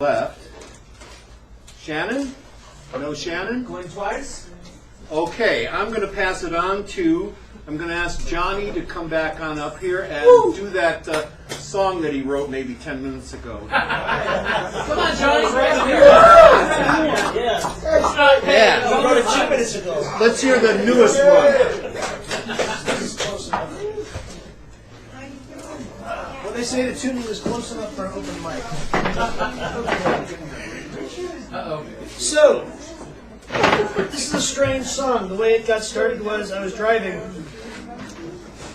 Left. Shannon? No Shannon? Going twice? Okay, I'm going to pass it on to, I'm going to ask Johnny to come back on up here and do that song that he wrote maybe 10 minutes ago. Come on, Johnny. Yeah. I wrote it 2 minutes ago. Let's hear the newest one. Well, they say the tuning is close enough for an open mic. Uh-oh. So, this is a strange song. The way it got started was I was driving,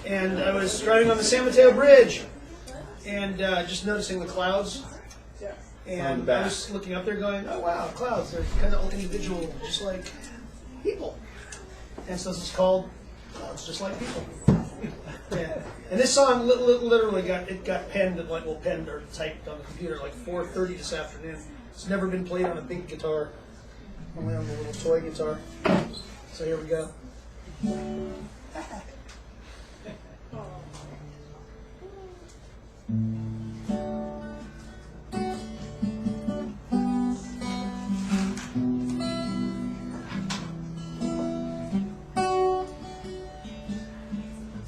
and I was driving on the San Mateo Bridge, and just noticing the clouds. And I was looking up there going, oh wow, clouds, they're kind of individual, just like people. And so this is called Clouds Just Like People. Yeah. And this song literally got penned at penned or typed on the computer at like 4:30 this afternoon. It's never been played on a big guitar, only on the little toy guitar. So here we go.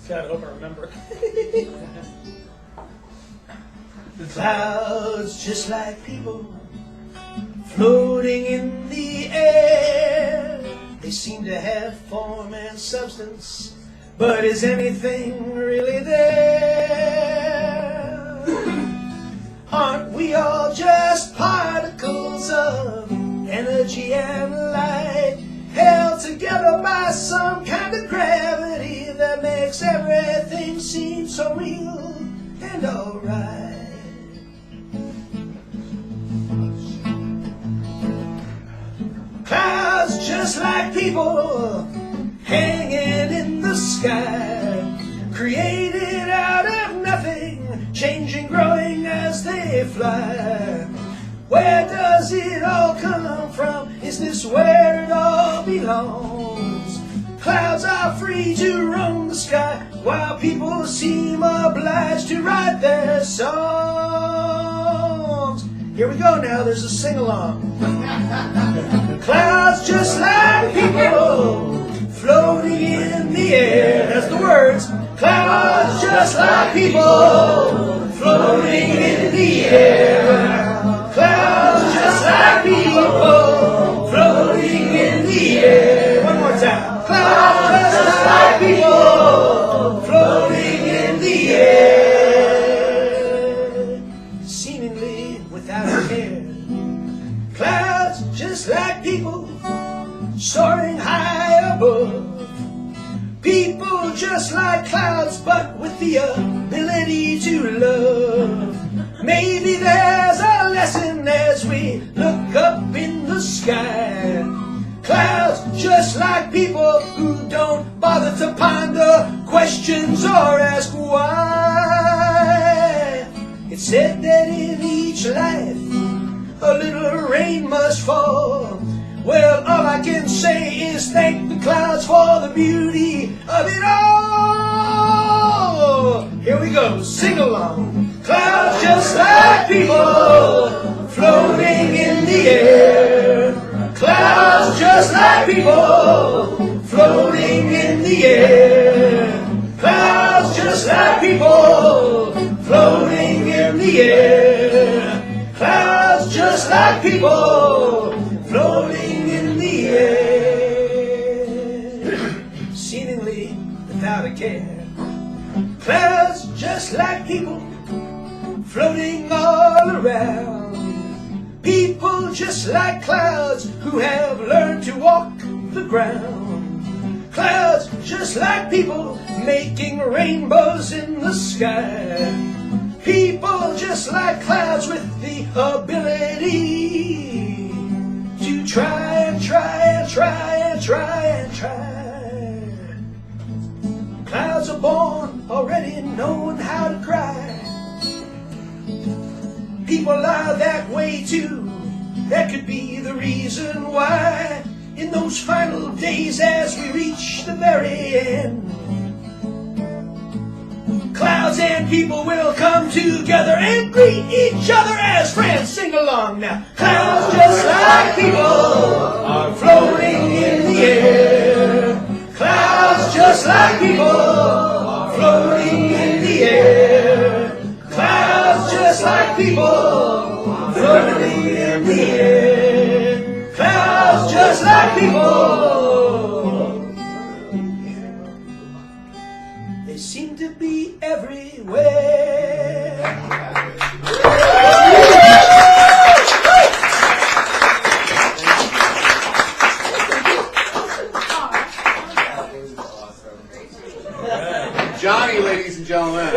God, I hope I remember it. The clouds just like people floating in the air. They seem to have form and substance, but is anything really there? Aren't we all just particles of energy and light, held together by some kind of gravity that makes everything seem so real and alright? Clouds just like people hanging in the sky, created out of nothing, changing, growing as they fly. Where does it all come from? Is this where it all belongs? Clouds are free to roam the sky, while people seem obliged to write their songs. Here we go now, there's a sing-along. Clouds just like people floating in the air. That's the words. Clouds just like people floating in the air. Clouds just like people floating in the air. One more time. Clouds just like people floating in the air, seemingly without a care. Clouds just like people soaring high above. People just like clouds, but with the ability to love. Maybe there's a lesson as we look up in the sky. Clouds just like people who don't bother to ponder questions or ask why. It's said that in each life a little rain must fall. Well, all I can say is thank the clouds for the beauty of it all. Here we go, sing along. Clouds just like people floating in the air. Clouds just like people floating in the air. Clouds just like people floating in the air. Clouds just like people floating in the air, seemingly without a care. Clouds just like people floating all around. People just like clouds who have learned to walk the ground. Clouds just like people making rainbows in the sky. People just like clouds with the ability to try and try and try and try and try. Clouds are born already knowing how to cry. People are that way too. That could be the reason why in those final days as we reach the very end, Clouds and people will come together and greet each other as friends. Sing along now. Clouds just like people are floating in the air. Clouds just like people are floating in the air. Clouds just like people floating in the air. Clouds just like people. They seem to be everywhere. Johnny, ladies and gentlemen.